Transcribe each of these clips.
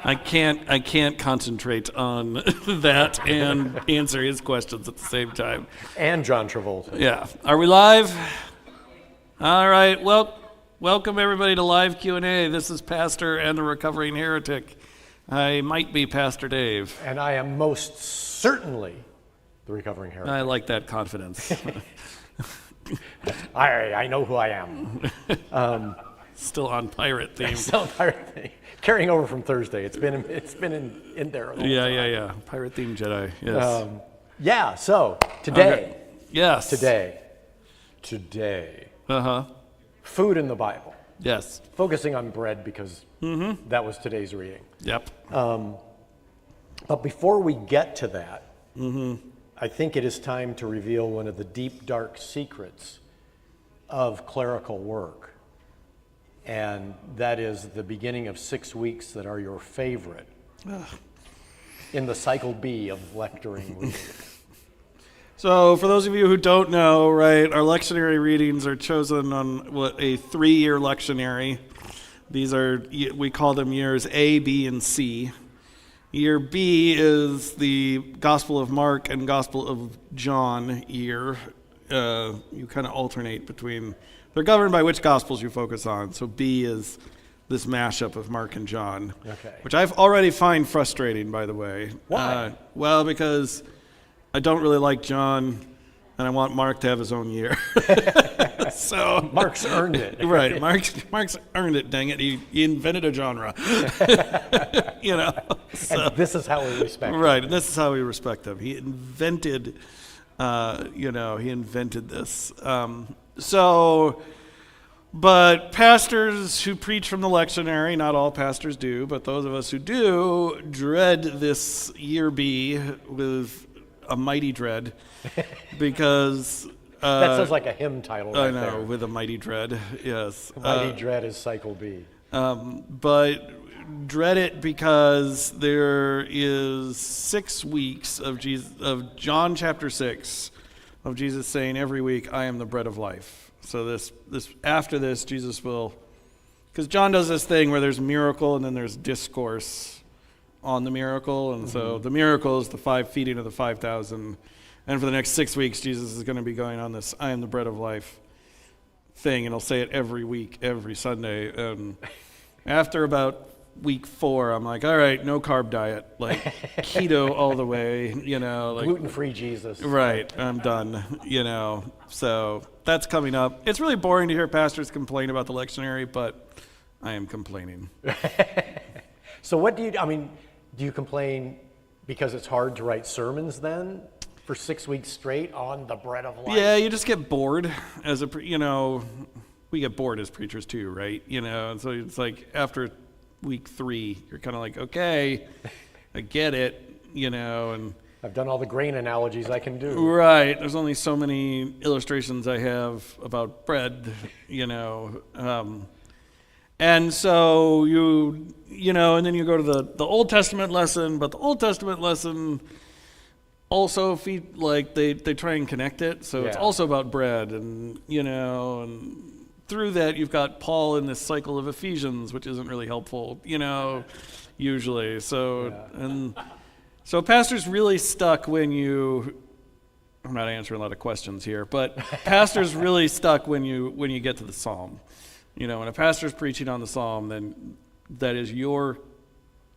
I can't concentrate on that and answer his questions at the same time. And John Travolta. Yeah. Are we live? All right. Well, welcome everybody to Live Q&A. This is Pastor and the Recovering Heretic. I might be Pastor Dave. And I am most certainly the Recovering Heretic. I like that confidence. I know who I am. Still on pirate theme. Still on pirate theme. Carrying over from Thursday. It's been in there. Yeah. Pirate theme Jedi. Yes. So today. Okay. Yes. Today. Uh-huh. Food in the Bible. Yes. Focusing on bread because that was today's reading. Yep. But before we get to that, I think it is time to reveal one of the deep, dark secrets of clerical work. And that is the beginning of 6 weeks that are your favorite in the cycle B of lecturing reading. So for those of you who don't know, right, our lectionary readings are chosen on a 3-year lectionary. These are, we call them years A, B, and C. Year B is the Gospel of Mark and Gospel of John year. You kind of alternate between, they're governed by which Gospels you focus on. So B is this mashup of Mark and John, which I've already find frustrating, by the way. Why? Well, because I don't really like John, and I want Mark to have his own year. So Mark's earned it. Right, Mark's earned it, dang it. He invented a genre. So, and this is how we respect him. Right, and this is how we respect him. He invented, he invented this. But pastors who preach from the lectionary, not all pastors do, but those of us who do, dread this year B with a mighty dread, because that sounds like a hymn title. I know, there. with a mighty dread, yes. Mighty dread is cycle B. But dread it because there is 6 weeks of John chapter 6 of Jesus saying every week, "I am the bread of life." So this after this, Jesus will, because John does this thing where there's miracle and then there's discourse on the miracle, and so the miracle is the feeding of the 5,000, and for the next 6 weeks Jesus is going to be going on this "I am the bread of life" thing, and he'll say it every week, every Sunday. And after about week 4, I'm like, all right, no carb diet, like keto all the way, like gluten-free Jesus. Right, I'm done, So that's coming up. It's really boring to hear pastors complain about the lectionary, but I am complaining. So what do you complain because it's hard to write sermons then for 6 weeks straight on the bread of life? Yeah, you just get bored as we get bored as preachers too, right? And so it's like after week 3, you're kind of like, okay, I get it, and I've done all the grain analogies I can do. Right. There's only so many illustrations I have about bread, and so and then you go to the Old Testament lesson, but the Old Testament lesson also they try and connect it, so it's also about bread, and and through that you've got Paul in this cycle of Ephesians, which isn't really helpful, usually. So pastors really stuck when I'm not answering a lot of questions here, but pastors really stuck when you get to the Psalm. When a pastor's preaching on the Psalm, then that is your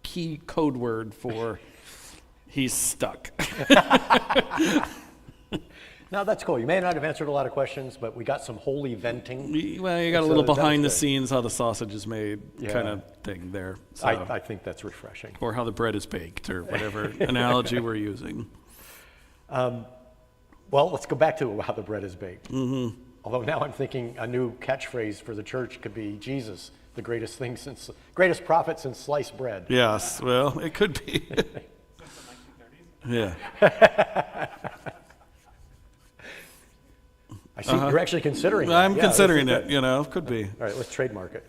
key code word for he's stuck. Now that's cool. You may not have answered a lot of questions, but we got some holy venting. Well, you got a little behind the scenes how the sausage is made kind of thing there. So. I think that's refreshing. Or how the bread is baked, or whatever analogy we're using. Well, let's go back to how the bread is baked. Mm-hmm. Although now I'm thinking a new catchphrase for the church could be Jesus, the greatest greatest prophet since sliced bread. Yes, well, it could be. Yeah. I see you're actually considering that. I'm considering it, could be. All right, let's trademark it.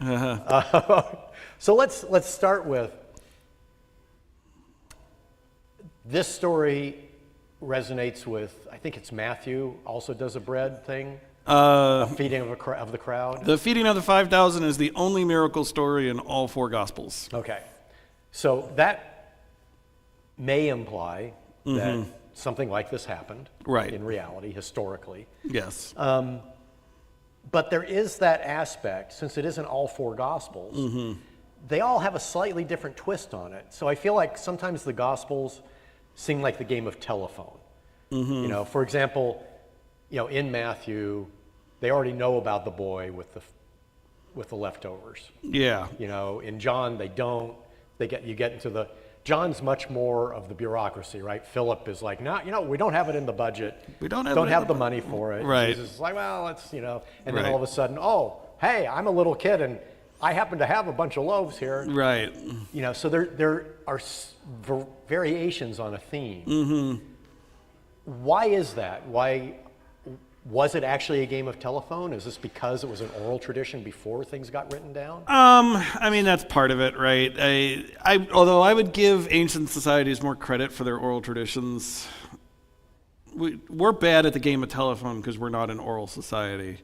So let's start with this story resonates with, I think it's Matthew also does a bread thing. A feeding of the crowd. The feeding of the 5,000 is the only miracle story in all 4 Gospels. Okay. So that may imply that something like this happened Right. in reality, historically. Yes. But there is that aspect, since it isn't all four Gospels, they all have a slightly different twist on it. So I feel like sometimes the Gospels seem like the game of telephone. You know, for example, you know, in Matthew, they already know about the boy with the leftovers. Yeah. You know, in John, they don't. You get into the. John's much more of the bureaucracy, right? Philip is like, no, you know, we don't have it in the budget. We don't have the money for it. Right. Jesus is like, well, let's, you know, and then Right. all of a sudden, oh, hey, I'm a little kid and I happen to have a bunch of loaves here. Right. You know, so there are variations on a theme. Why is that? Why was it actually a game of telephone? Is this because it was an oral tradition before things got written down? I mean, that's part of it, right? Although I would give ancient societies more credit for their oral traditions. We're bad at the game of telephone because we're not an oral society,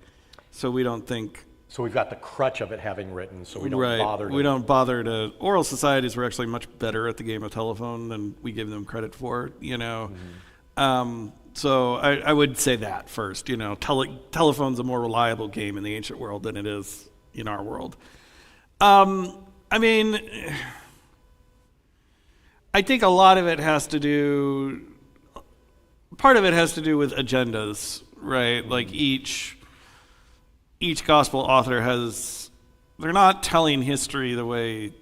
so we don't think. So we've got the crutch of it having written, so we don't Right. bother. We don't bother to. Oral societies were actually much better at the game of telephone than we give them credit for, you know. So I would say that first, you know, telephone's a more reliable game in the ancient world than it is in our world. I mean, I think a lot of it has to do, part of it has to do with agendas, right? Like each gospel author they're not telling history the way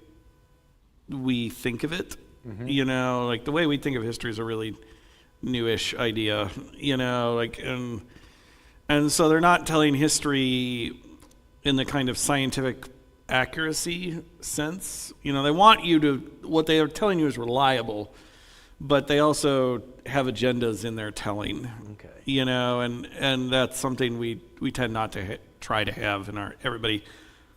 we think of it, you know, like the way we think of history is a really newish idea, you know, like, and so they're not telling history in the kind of scientific accuracy sense. You know, they want you to, what they are telling you is reliable, but they also have agendas in their telling. Okay. You know, and that's something we tend not to try to have in everybody,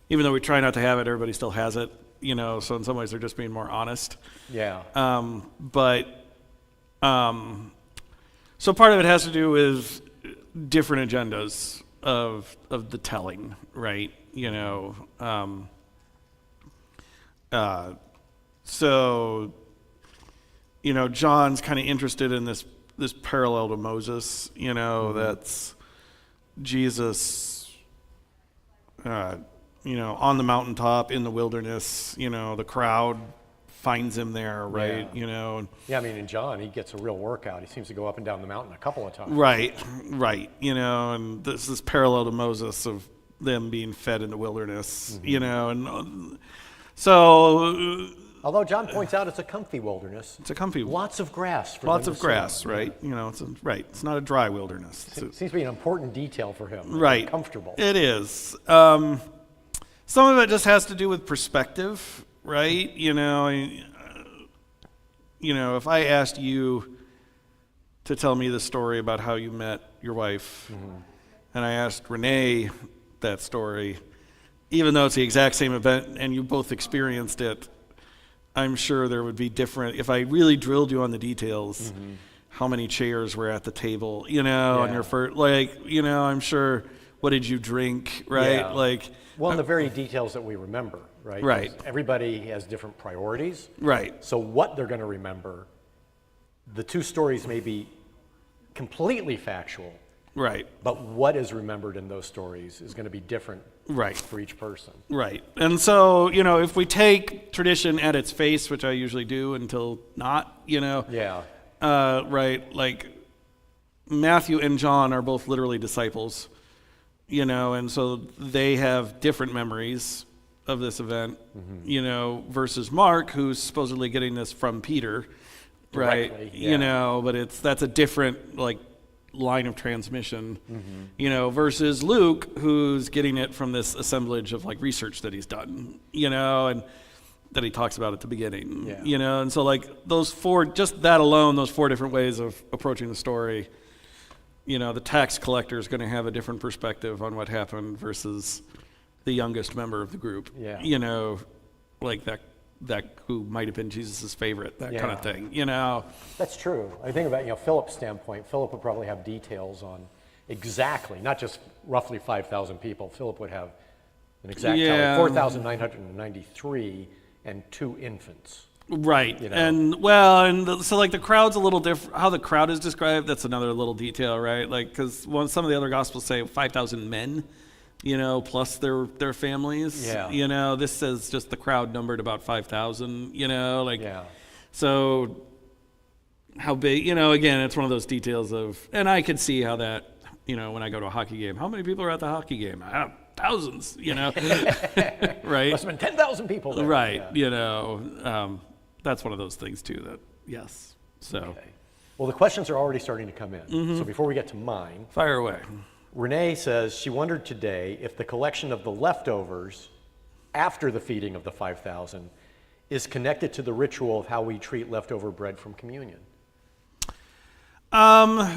even though we try not to have it, everybody still has it, you know, so in some ways they're just being more honest. Yeah. So part of it has to do with different agendas of the telling, right? You know, so, you know, John's kind of interested in this parallel to Moses, you know, that's Jesus, you know, on the mountaintop in the wilderness, you know, the crowd finds him there, right? Yeah. You know. Yeah, I mean, in John, he gets a real workout. He seems to go up and down the mountain a couple of times. Right. You know, and this is parallel to Moses of them being fed in the wilderness, you know, and so. Although John points out it's a comfy wilderness. It's a comfy. Lots of grass. For Lots them of to grass, sit. right? You know, it's not a dry wilderness. Seems to be an important detail for him. Right. Comfortable. It is. Some of it just has to do with perspective, right? You know, if I asked you to tell me the story about how you met your wife, and I asked Renee that story, even though it's the exact same event and you both experienced it, I'm sure there would be different, if I really drilled you on the details, how many chairs were at the table, you know, on your first, like, you know, I'm sure, what did you drink, right? Yeah. Like, well, the very details that we remember, right? Right. 'Cause everybody has different priorities. right, So what they're going to remember, the two stories may be completely factual, right, but what is remembered in those stories is going to be different right. for each person. Right. And so, you know, if we take tradition at its face, which I usually do until not, you know, Yeah. right, like Matthew and John are both literally disciples, you know, and so they have different memories of this event, you know, versus Mark, who's supposedly getting this from Peter, right? Directly, yeah. You know, but that's a different, like, line of transmission, you know, versus Luke, who's getting it from this assemblage of like research that he's done, you know, and that he talks about at the beginning, Yeah. you know, and so like those four, just that alone, those four different ways of approaching the story, you know, the tax collector is going to have a different perspective on what happened versus the youngest member of the group, Yeah. you know, like that who might have been Jesus's favorite, that kind of Yeah. thing, you know. That's true. I think about, Philip's standpoint. Philip would probably have details on exactly, not just roughly 5,000 people. Philip would have an exact Yeah. tally, 4,993 and 2 infants. Right. You know? So like the crowd's a little different. How the crowd is described, that's another little detail, right? Like, because some of the other gospels say 5,000 men, plus their families. Yeah. This says just the crowd numbered about 5,000, Yeah. So how big, again, it's one of those details and I could see how that, when I go to a hockey game, how many people are at the hockey game? Thousands, right? Must have been 10,000 people there. Right. Yeah. That's one of those things too that, yes. So Okay. Well, the questions are already starting to come in. So before we get to mine, fire away. Renee says she wondered today if the collection of the leftovers after the feeding of the 5,000 is connected to the ritual of how we treat leftover bread from communion. So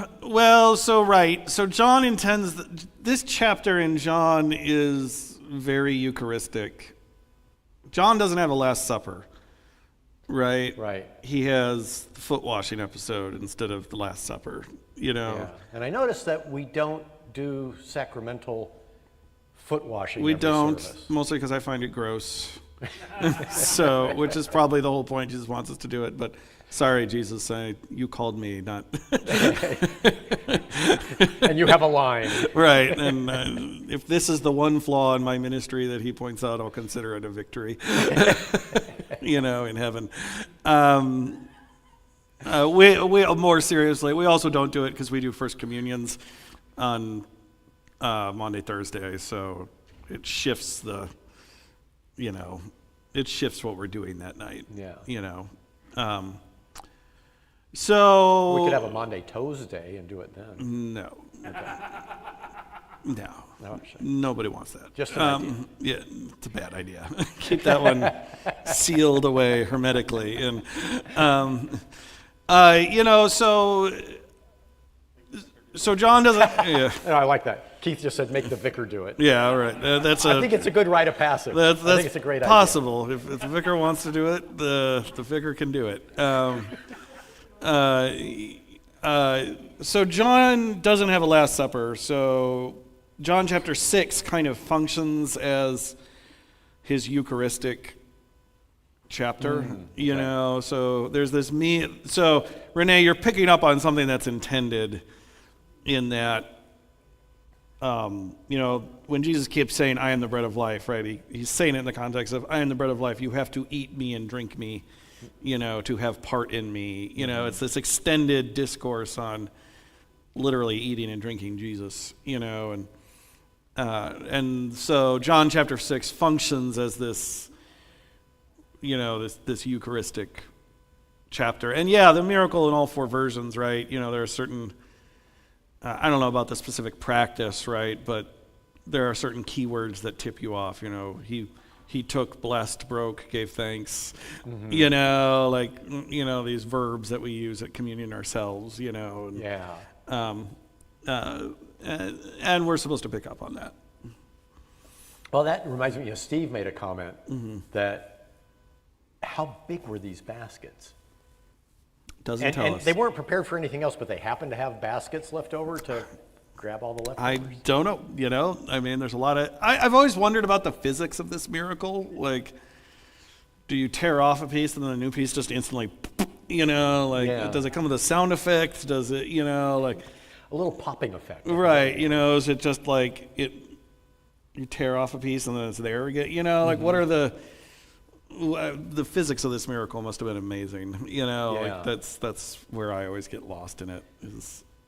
John intends this chapter in John is very Eucharistic. John doesn't have a Last Supper, right? Right. He has the foot washing episode instead of the Last Supper, Yeah. And I noticed that we don't do sacramental foot washing. We every don't, service. mostly because I find it gross. Which is probably the whole point. Jesus wants us to do it, but sorry, Jesus, you called me, not And you have a line. right. And if this is the one flaw in my ministry that he points out, I'll consider it a victory. In heaven. We more seriously, we also don't do it because we do First Communions on Monday, Thursday, so it shifts what we're doing that night. Yeah. So We could have a Monday Toes Day and do it then. no, No, sure. nobody wants that. Just an idea. Yeah, it's a bad idea. Keep that one sealed away hermetically, and so John doesn't. Yeah. No, I like that. Keith just said, make the vicar do it. Yeah, all right. I think it's a good rite of passage. I think it's a great possible. If the vicar wants to do it, the vicar can do it. So John doesn't have a Last Supper. So John chapter 6 kind of functions as his Eucharistic chapter, So there's this So Renee, you're picking up on something that's intended in that. When Jesus keeps saying, I am the bread of life, right? He's saying it in the context of, I am the bread of life. You have to eat me and drink me, to have part in me. It's this extended discourse on literally eating and drinking Jesus, and so John chapter 6 functions as this, this Eucharistic chapter. And the miracle in all four versions, right? There are certain, I don't know about the specific practice, right? But there are certain keywords that tip you off. He took, blessed, broke, gave thanks. These verbs that we use at communion ourselves. And we're supposed to pick up on that. Well, that reminds me. Steve made a comment that how big were these baskets? Doesn't tell us. They weren't prepared for anything else, but they happened to have baskets left over to grab all the leftovers. I don't know. There's a lot of. I've always wondered about the physics of this miracle. Like, do you tear off a piece and then a new piece just instantly, does it come with a sound effect? Does it, a little popping effect. Right. Is it just like you tear off a piece and then it's there again? What are the physics of this miracle must have been amazing. That's where I always get lost in it.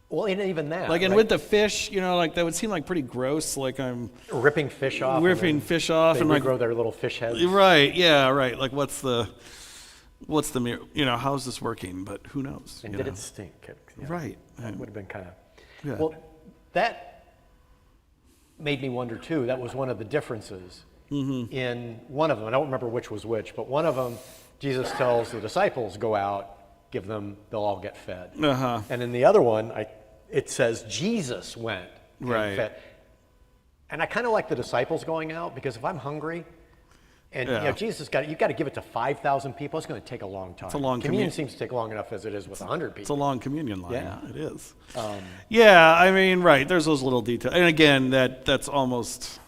Well, and even that. And with the fish, that would seem like pretty gross. Like I'm ripping fish off. They and grow their little fish heads. Right. Yeah. Right. Like what's the how's this working? But who knows? And did it stink? Right. That would have been kind of. Yeah. Well, that made me wonder too. That was one of the differences. In one of them, I don't remember which was which, but one of them, Jesus tells the disciples, go out, give them, they'll all get fed. And in the other one, it says Jesus went and fed. And I kind of like the disciples going out, because if I'm hungry, and Jesus you've got to give it to 5,000 people, it's going to take a long time. It's a long communion seems to take long enough as it is with 100 people. It's a long communion line. Yeah. It is. Right. There's those little details. And again, that's almost...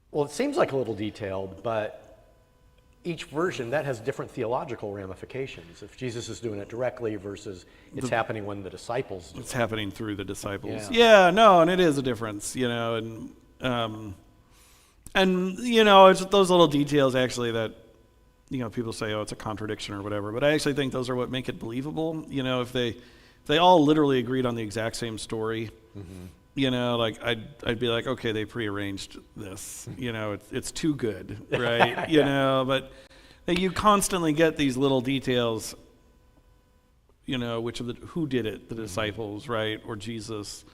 Well, it seems like a little detail, but each version, that has different theological ramifications. If Jesus is doing it directly versus it's happening when the disciples do it. It's happening through the disciples. Yeah. Yeah, no, and it is a difference, and it's those little details actually that, people say, oh, it's a contradiction or whatever, but I actually think those are what make it believable. If they all literally agreed on the exact same story, like I'd be like, okay, they prearranged this, it's too good, right? But you constantly get these little details, who did it, the disciples, right? Or Jesus,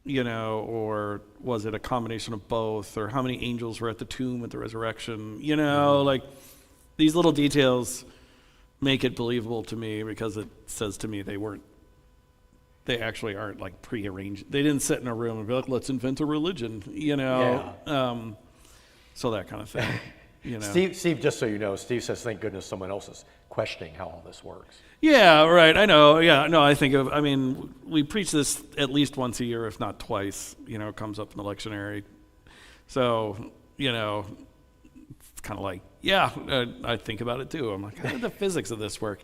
or was it a combination of both, or how many angels were at the tomb at the resurrection, like these little details make it believable to me because it says to me they actually aren't like prearranged. They didn't sit in a room and be like, let's invent a religion, so that kind of thing. Steve, just so you know, Steve says, thank goodness someone else is questioning how all this works. Yeah, right. I know. Yeah, no, we preach this at least once a year, if not twice, it comes up in the lectionary. So, it's kind of like, I think about it too. I'm like, how did the physics of this work?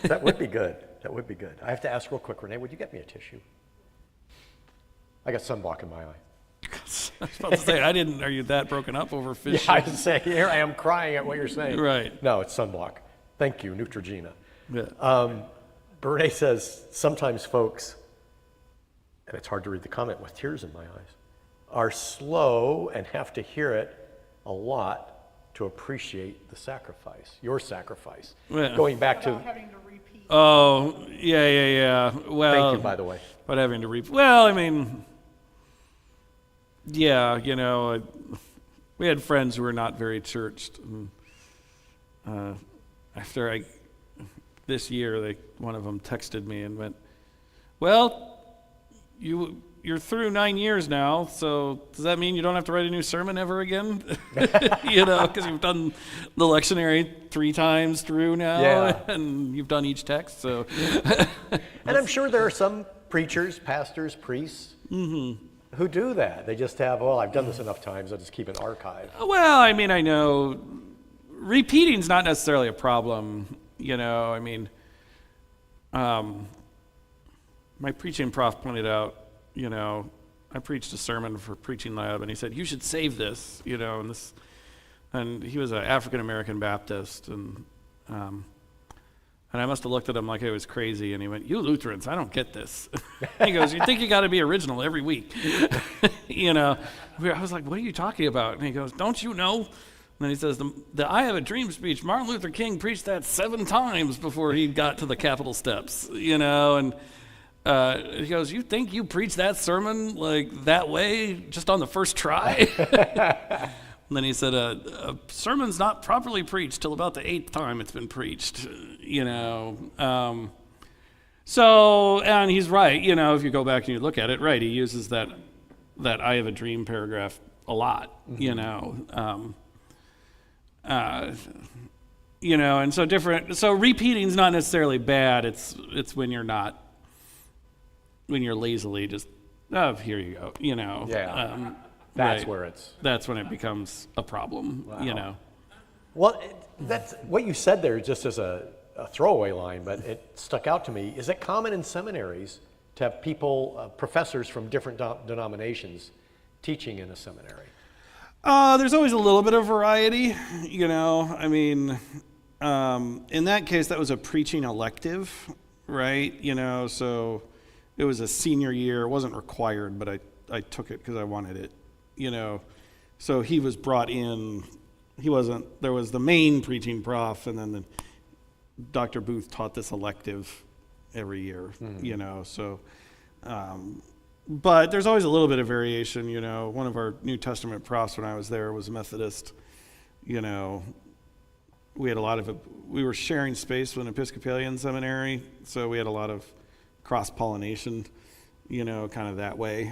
That would be good. That would be good. I have to ask real quick, Renee, would you get me a tissue? I got sunblock in my eye. I was about to say, are you that broken up over fish? Yeah, I was saying, here I am crying at what you're saying. Right. No, it's sunblock. Thank you, Neutrogena. Yeah. Renee says, sometimes folks, and it's hard to read the comment with tears in my eyes, are slow and have to hear it a lot to appreciate the sacrifice, your sacrifice. Yeah. Going back to... having to repeat. Oh, yeah. Well, Thank you, by the way. But having to repeat. Well, we had friends who were not very churched. And, after this year, one of them texted me and went, well, you're through 9 years now, so does that mean you don't have to write a new sermon ever again? Because you've done the lectionary 3 times through now, and you've done each text. So, and I'm sure there are some preachers, pastors, priests who do that. They just have, I've done this enough times, I'll just keep an archive. Well, I know repeating's not necessarily a problem. My preaching prof pointed out, I preached a sermon for Preaching Lab, and he said, you should save this, and he was an African-American Baptist, and I must have looked at him like I was crazy, and he went, you Lutherans, I don't get this. He goes, you think you got to be original every week. I was like, what are you talking about? And he goes, don't you know? And then he says, the I Have a Dream speech, Martin Luther King preached that 7 times before he got to the Capitol steps, and he goes, you think you preached that sermon like that way just on the first try? And then he said, a sermon's not properly preached till about the 8th time it's been preached, So, and he's right, if you go back and you look at it, right, he uses that I Have a Dream paragraph a lot, and so repeating's not necessarily bad. It's when you're lazily just, here you go, Yeah. That's right. where it's... That's when it becomes a problem, Wow. Well, that's what you said there just as a throwaway line, but it stuck out to me. Is it common in seminaries to have people, professors from different denominations teaching in a seminary? There's always a little bit of variety, in that case, that was a preaching elective, right? So it was a senior year. It wasn't required, but I took it because I wanted it, So he was brought in. There was the main preaching prof, and then Dr. Booth taught this elective every year, So, but there's always a little bit of variation, One of our New Testament profs when I was there was a Methodist, We had we were sharing space with an Episcopalian seminary, so we had a lot of cross-pollination, kind of that way.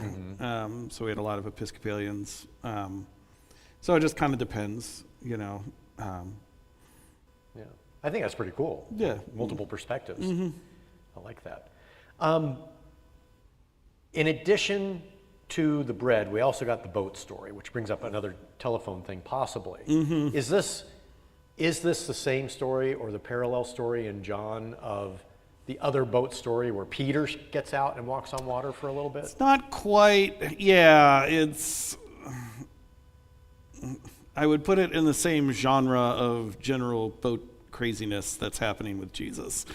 So we had a lot of Episcopalians. So it just kind of depends, Yeah. I think that's pretty cool. Yeah. Multiple perspectives. I like that. In addition to the bread, we also got the boat story, which brings up another telephone thing possibly. Is Is this the same story or the parallel story in John of the other boat story where Peter gets out and walks on water for a little bit? It's not quite, yeah, I would put it in the same genre of general boat craziness that's happening with Jesus.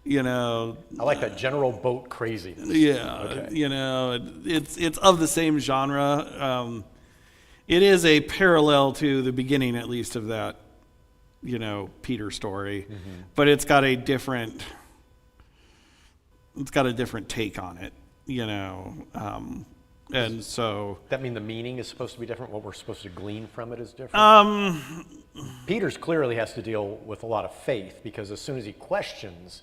I like that, general boat craziness. Yeah, okay. It's of the same genre. It is a parallel to the beginning, at least, of that, Peter story, but it's got a different take on it, and so. That mean the meaning is supposed to be different? What we're supposed to glean from it is different? Peter's clearly has to deal with a lot of faith, because as soon as he questions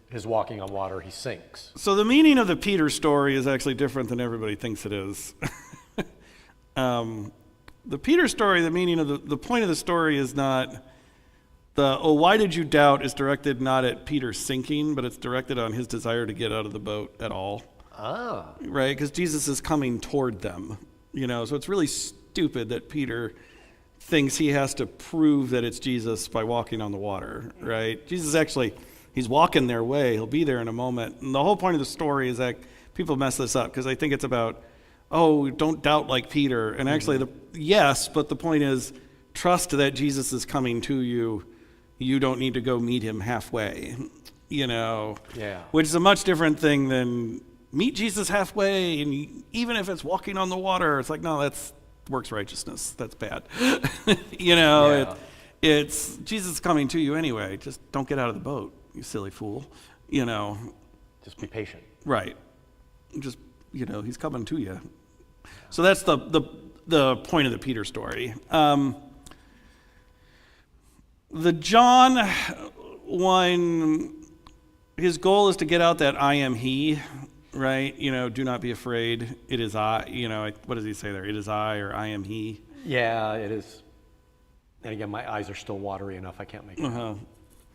his walking on water, he sinks. So the meaning of the Peter story is actually different than everybody thinks it is. The Peter story, the meaning of the point of the story is not why did you doubt is directed not at Peter sinking, but it's directed on his desire to get out of the boat at all. Ah. Right? Because Jesus is coming toward them, so it's really stupid that Peter thinks he has to prove that it's Jesus by walking on the water, right? Jesus actually, he's walking their way. He'll be there in a moment. And the whole point of the story is that people mess this up because they think it's about, don't doubt like Peter. And actually, yes, but the point is, trust that Jesus is coming to you. You don't need to go meet him halfway, Yeah. Which is a much different thing than meet Jesus halfway, and even if it's walking on the water, it's like, no, that's works righteousness. That's bad. Yeah. It's Jesus coming to you anyway. Just don't get out of the boat, you silly fool. Just be patient. Right. Just, he's coming to you. So that's the point of the Peter story. The John one, his goal is to get out that I am he, right? Do not be afraid. It is I. What does he say there? It is I, or I am he. Yeah, it is. And again, my eyes are still watery enough. I can't make it out.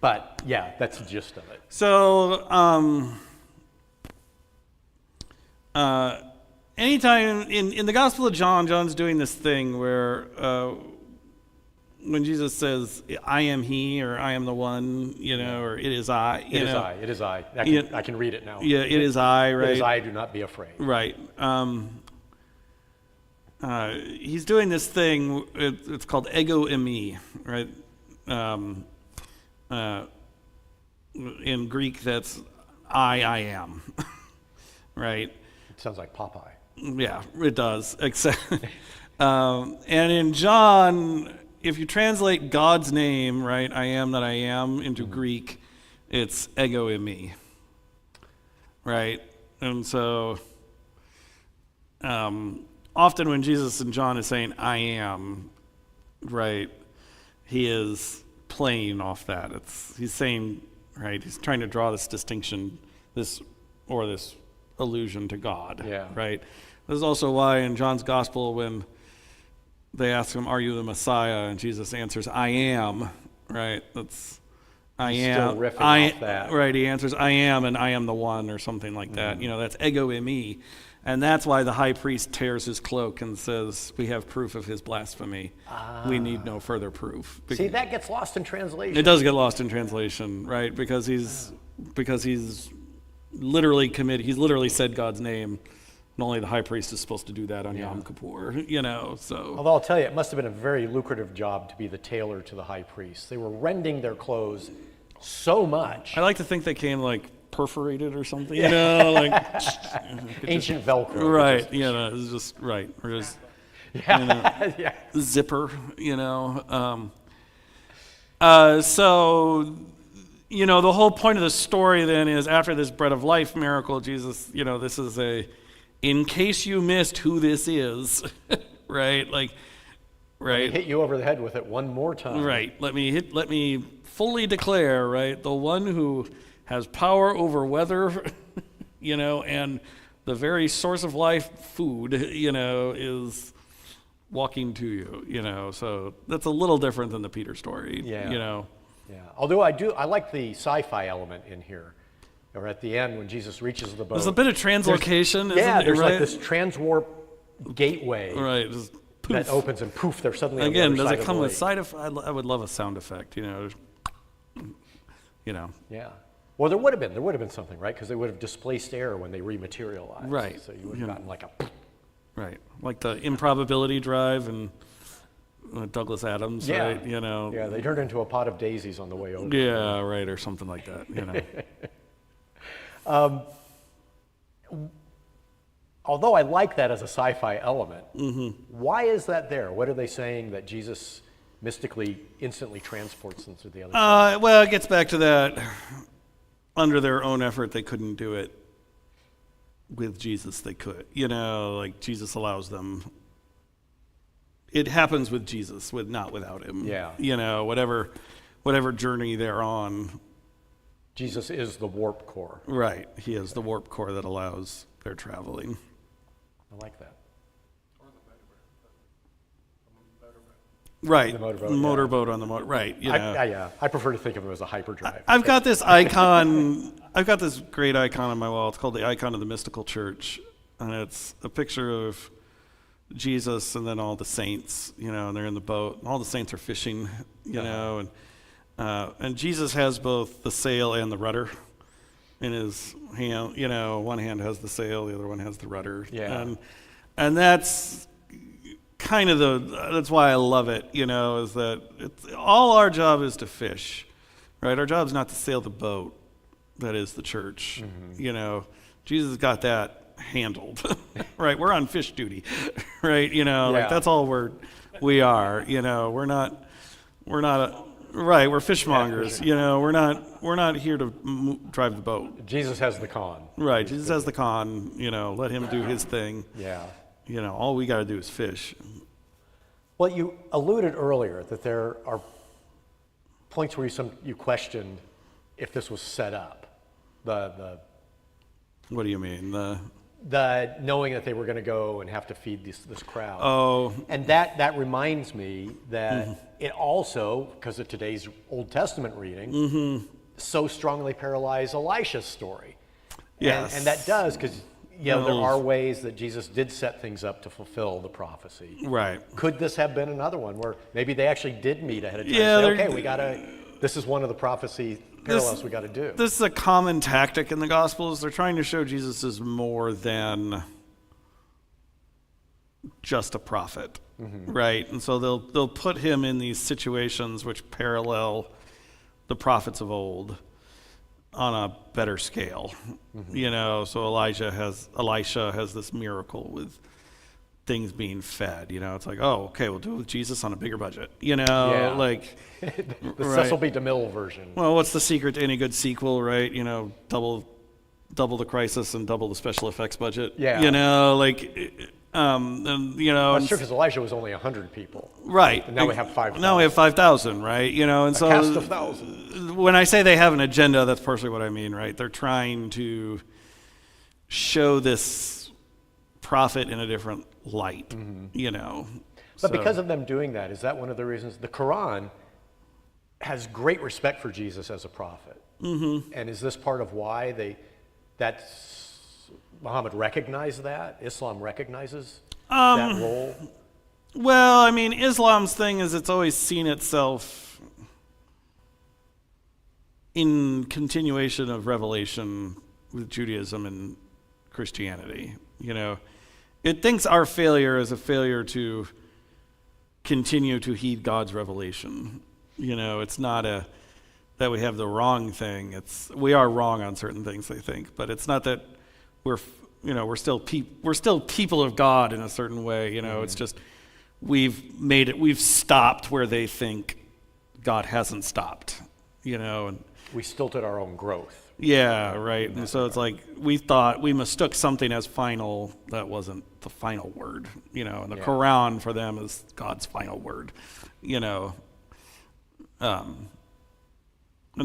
But yeah, that's the gist of it. So, anytime in the Gospel of John, John's doing this thing where when Jesus says, I am he, or I am the one, or it is I. It is I. I can read it now. Yeah, it is I, right? It is I, do not be afraid. Right. He's doing this thing, it's called ego eimi, right? In Greek, that's I am, right? It sounds like Popeye. Yeah, it does. Except, and in John, if you translate God's name, right, I am that I am, into Greek, it's ego eimi, right? And so, often when Jesus in John is saying I am, right, he is playing off that. He's saying, right, he's trying to draw this distinction, this allusion to God, right? This is also why in John's gospel, when they ask him, are you the Messiah? And Jesus answers, I am, right? That's, I am. Still riffing off that. Right, he answers, I am, and I am the one, or something like that. That's ego eimi. And that's why the high priest tears his cloak and says, we have proof of his blasphemy. We need no further proof. See, that gets lost in translation. It does get lost in translation, right? Because he's literally committed, he's literally said God's name. And only the high priest is supposed to do that on Yom Kippur, so. Although I'll tell you, it must have been a very lucrative job to be the tailor to the high priest. They were rending their clothes so much. I like to think they came perforated or something, Ancient Velcro. Right, it's just, right. Or just, zipper, So, the whole point of the story then is after this bread of life miracle, Jesus, this is in case you missed who this is, right? Right. Hit you over the head with it one more time. Right. Let me fully declare, right, the one who has power over weather, and the very source of life, food, is walking to you, so that's a little different than the Peter story, Yeah. Although I like the sci-fi element in here, or at the end when Jesus reaches the boat. There's a bit of translocation, there's right? like this transwarp gateway. Right. that opens and poof, they're suddenly Again, on the does other it side come of the with lake. side effect? I would love a sound effect, Yeah. Well, there would have been something, right? Because they would have displaced air when they rematerialized. Right. So you would have gotten like a. Right, like the improbability drive and Douglas Adams, Yeah. right? Yeah, they turned into a pot of daisies on the way over. Yeah, right, or something like that. Although I like that as a sci-fi element, why is that there? What are they saying that Jesus mystically, instantly transports them to the other side? Well, it gets back to that. Under their own effort, they couldn't do it. With Jesus, they could. Like Jesus allows them. It happens with Jesus, not without him. Yeah. Whatever journey they're on. Jesus is the warp core. Right. He is the warp core that allows their traveling. I like that. Right. The motorboat, Motorboat on the motor. Right. I prefer to think of it as a hyperdrive. I've got this icon. I've got this great icon on my wall. It's called the icon of the mystical church. And it's a picture of Jesus and then all the saints, and they're in the boat. And all the saints are fishing, and Jesus has both the sail and the rudder in his hand. One hand has the sail, the other one has the rudder. Yeah. And that's kind of that's why I love it, is that all our job is to fish, right? Our job is not to sail the boat that is the church. Jesus got that handled, right? We're on fish duty, right? Like that's all we are, we're fishmongers, we're not here to drive the boat. Jesus has the con. Right, Jesus has the con, let him do his thing. Yeah. All we got to do is fish. Well, you alluded earlier that there are points where you questioned if this was set up. The What do you mean? the knowing that they were going to go and have to feed this crowd. Oh. And that reminds me that it also, because of today's Old Testament reading, so strongly paralyzed Elisha's story. Yes. And that does, because there are ways that Jesus did set things up to fulfill the prophecy. Right. Could this have been another one where maybe they actually did meet ahead of time Yeah, and say, okay, this is one of the prophecy parallels we got to do. This is a common tactic in the Gospels. They're trying to show Jesus is more than just a prophet, right? And so they'll put him in these situations which parallel the prophets of old on a better scale. So Elisha has this miracle with things being fed. It's like, oh, okay, we'll do it with Jesus on a bigger budget. Like the Cecil B. DeMille version. Well, what's the secret to any good sequel, right? Double the crisis and double the special effects budget. Yeah. That's true, because Elijah was only 100 people. Right. And now we have 5,000. Now we have 5,000, right? And so cast of thousands. When I say they have an agenda, that's partially what I mean, right? They're trying to show this prophet in a different light, But because of them doing that, is that one of the reasons? The Quran has great respect for Jesus as a prophet. And is this part of why Muhammad recognized that? Islam recognizes that role? Well, I mean, Islam's thing is it's always seen itself in continuation of revelation with Judaism and Christianity. It thinks our failure is a failure to continue to heed God's revelation. It's not that we have the wrong thing. We are wrong on certain things, I think, but it's not that we're still people of God in a certain way. It's just we've stopped where they think God hasn't stopped. And We stilted our own growth. yeah, right. And so it's like we mistook something as final that wasn't the final word. And the Quran for them is God's final word. And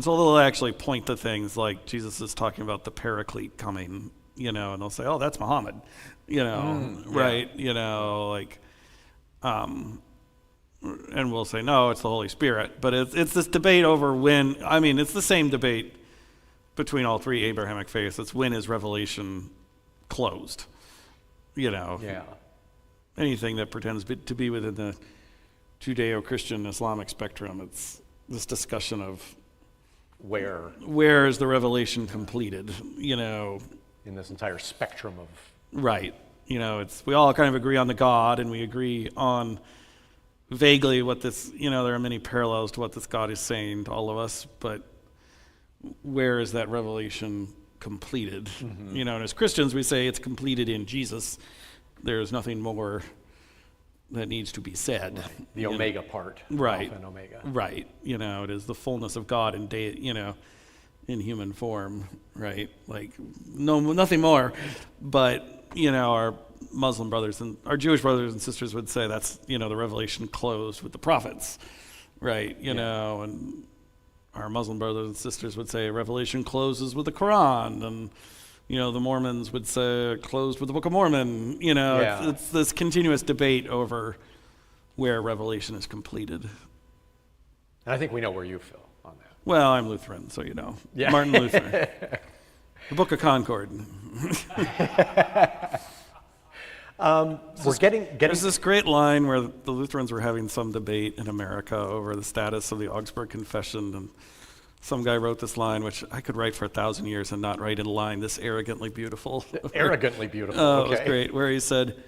so they'll actually point to things like Jesus is talking about the Paraclete coming, and they'll say, "Oh, that's Muhammad," right? And we'll say, "No, it's the Holy Spirit." But it's this debate over when. I mean, it's the same debate between all three Abrahamic faiths. It's when is revelation closed, Yeah. anything that pretends to be within the Judeo-Christian Islamic spectrum. It's this discussion of where is the revelation completed, in this entire spectrum of... Right. We all kind of agree on the God, and we agree on vaguely what this, there are many parallels to what this God is saying to all of us, but where is that revelation completed? Mm-hmm. And as Christians, we say it's completed in Jesus. There's nothing more that needs to be said. Right. The omega part. Right. Alpha and omega. Right. It is the fullness of God in in human form, right? Like nothing more. But, our Muslim brothers and our Jewish brothers and sisters would say that's, the revelation closed with the prophets, right? And our Muslim brothers and sisters would say revelation closes with the Quran, and the Mormons would say closed with the Book of Mormon. It's this continuous debate over where revelation is completed. And I think we know where you feel on that. Well, I'm Lutheran, so Yeah. Martin Luther. The Book of Concord. There's this great line where the Lutherans were having some debate in America over the status of the Augsburg Confession, and some guy wrote this line, which I could write for 1,000 years and not write in a line this arrogantly beautiful. Arrogantly beautiful. Oh, okay. It was great. Where he said,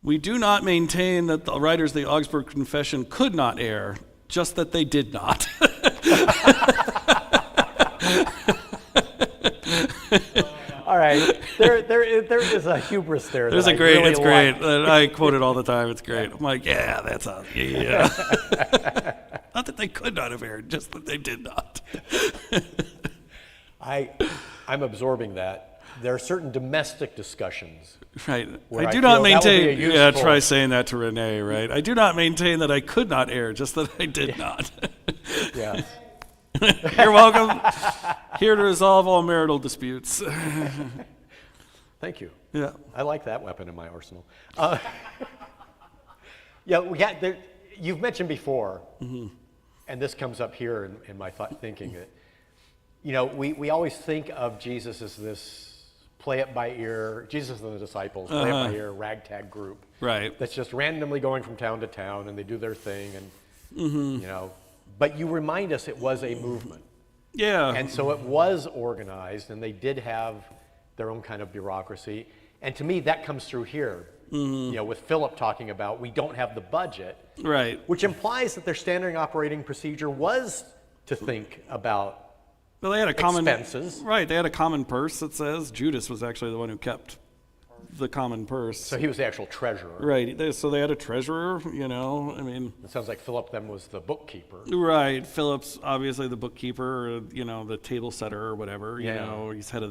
"We do not maintain that the writers of the Augsburg Confession could not err, just that they did not." All right, there is a hubris there. It's great. I quote it all the time. It's great. I'm like, yeah, that's a yeah. Not that they could not have erred, just that they did not. I'm absorbing that. There are certain domestic discussions. Right. I do not maintain. Yeah, try saying that to Renee. Right. I do not maintain that I could not err, just that I did not. Yeah. You're welcome. Here to resolve all marital disputes. Thank you. Yeah. I like that weapon in my arsenal. You've mentioned before, mm-hmm. and this comes up here in my thinking that, we always think of Jesus as this play it by ear, Jesus and the disciples, play it by ear, ragtag group. Right. That's just randomly going from town to town, and they do their thing, and, mm-hmm. But you remind us it was a movement. Yeah. And so it was organized, and they did have their own kind of bureaucracy. And to me, that comes through here. Mm-hmm. With Philip talking about we don't have the budget. Right. Which implies that their standard operating procedure was to think about they had expenses. Right. They had a common purse that says Judas was actually the one who kept the common purse. So he was the actual treasurer. Right. So they had a treasurer, It sounds like Philip then was the bookkeeper. Right. Philip's obviously the bookkeeper, or, the table setter or whatever. He's head of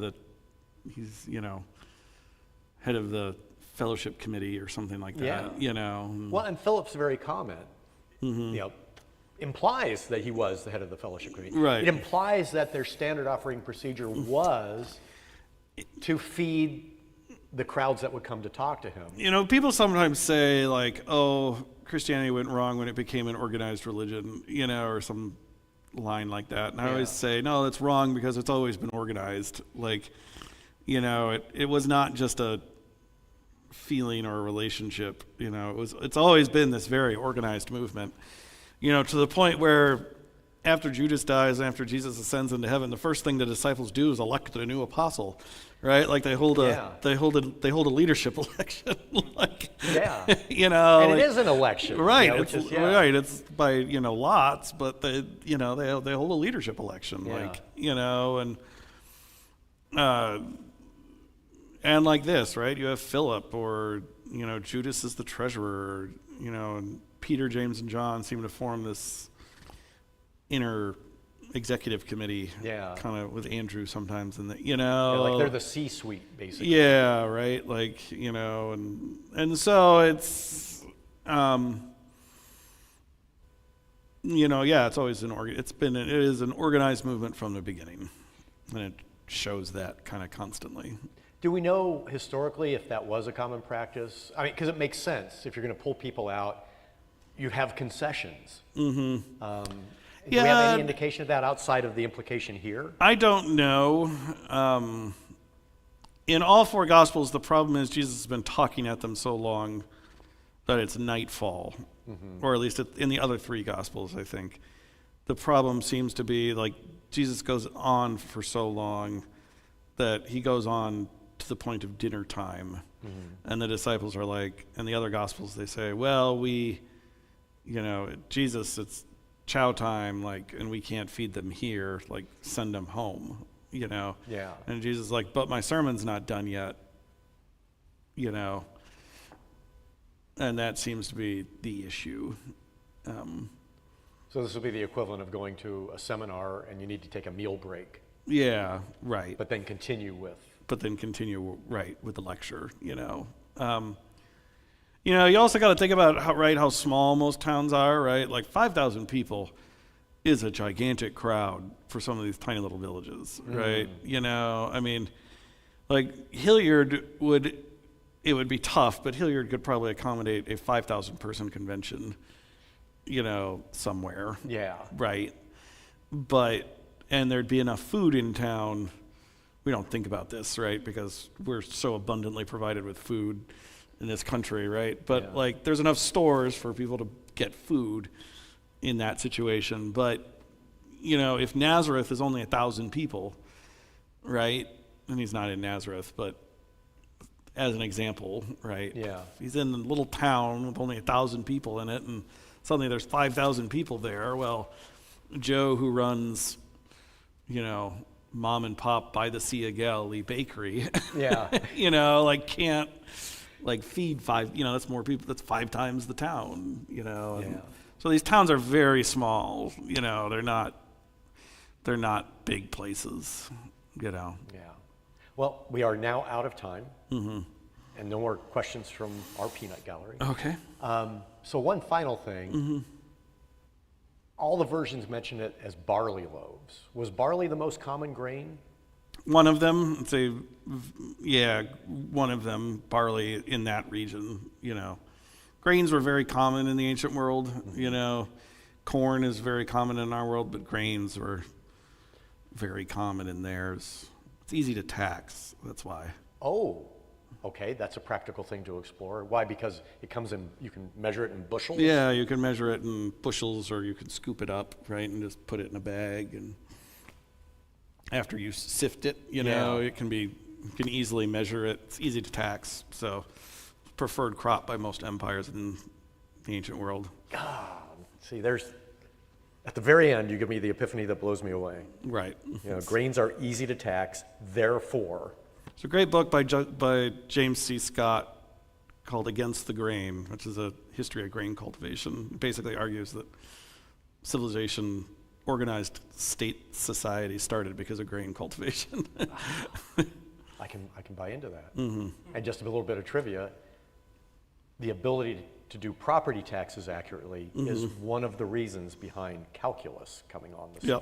the fellowship committee or something like that. Yeah. Well, and Philip's very comment, mm-hmm. Implies that he was the head of the fellowship committee. Right. It implies that their standard operating procedure was to feed the crowds that would come to talk to him. People sometimes say like, oh, Christianity went wrong when it became an organized religion, or some line like that. And I always say, no, that's wrong because it's always been organized. Like, it was not just a feeling or a relationship, it's always been this very organized movement, to the point where after Judas dies, after Jesus ascends into heaven, the first thing the disciples do is elect a new apostle, right? Like they hold a leadership election, like, and it is an election, right? Right. It's by lots, but they hold a leadership election, and like this, right? You have Philip, or Judas is the treasurer, and Peter, James, and John seem to form this inner executive committee, kind of with Andrew sometimes, and like they're the C-suite basically. Yeah, right. Like and so it's it's always it is an organized movement from the beginning, and it shows that kind of constantly. Do we know historically if that was a common practice? I mean, because it makes sense. If you're going to pull people out, you have concessions. Mm-hmm. Do we have any indication of that outside of the implication here? I don't know. In all four Gospels, the problem is Jesus has been talking at them so long that it's nightfall, or at least in the other three Gospels, I think. The problem seems to be like Jesus goes on for so long that he goes on to the point of dinner time. And the disciples are like, in the other Gospels, they say, well, Jesus, it's chow time, like, and we can't feed them here, like, send them home, Yeah. And Jesus is like, but my sermon's not done yet, And that seems to be the issue. So this will be the equivalent of going to a seminar and you need to take a meal break. Yeah, right. But then continue with with the lecture, You also got to think about how small most towns are, right? Like 5,000 people is a gigantic crowd for some of these tiny little villages, right? I mean, like Hilliard it would be tough, but Hilliard could probably accommodate a 5,000 person convention, somewhere. Yeah. Right. And there'd be enough food in town. We don't think about this, right? Because we're so abundantly provided with food in this country, right? But there's enough stores for people to get food in that situation. But, if Nazareth is only 1,000 people, right? And he's not in Nazareth, but as an example, right? Yeah. He's in a little town with only 1,000 people in it, and suddenly there's 5,000 people there. Well, Joe, who runs, mom and pop by the Sea of Galilee bakery, Yeah. Can't feed five, that's more people, that's 5 times the town, and so these towns are very small, they're not big places, Yeah. Well, we are now out of time. And no more questions from our peanut gallery. Okay. So one final thing. All the versions mention it as barley loaves. Was barley the most common grain? One of them, one of them, barley in that region, Grains were very common in the ancient world, Corn is very common in our world, but grains were very common in theirs. It's easy to tax, that's why. Oh, okay, that's a practical thing to explore. Why? Because it comes in, you can measure it in bushels? Yeah, you can measure it in bushels, or you can scoop it up, right, and just put it in a bag, and after you sift it, you can easily measure it. It's easy to tax, so preferred crop by most empires in the ancient world. See, at the very end, you give me the epiphany that blows me away. Right. Grains are easy to tax, therefore. It's a great book by James C. Scott called Against the Grain, which is a history of grain cultivation. It basically argues that civilization, organized state society started because of grain cultivation. I can buy into that. And just a little bit of trivia, the ability to do property taxes accurately is one of the reasons behind calculus coming on the scene.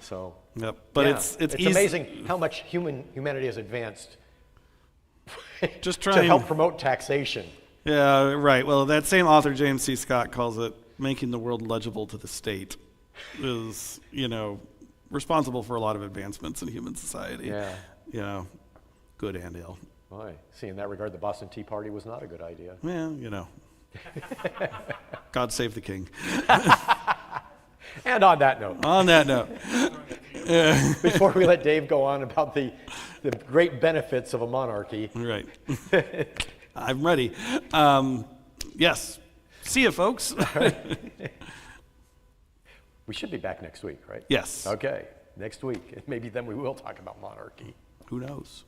So, but it's amazing how much humanity has advanced just to help promote taxation. Yeah, right. Well, that same author, James C. Scott, calls it making the world legible to the state is, responsible for a lot of advancements in human society. Yeah. Good and ill. Boy, see, in that regard, the Boston Tea Party was not a good idea. Yeah, God save the king. And on that note. Before we let Dave go on about the great benefits of a monarchy. Right. I'm ready. Yes. See you, folks. We should be back next week, right? Yes. Okay, next week. Maybe then we will talk about monarchy. Who knows?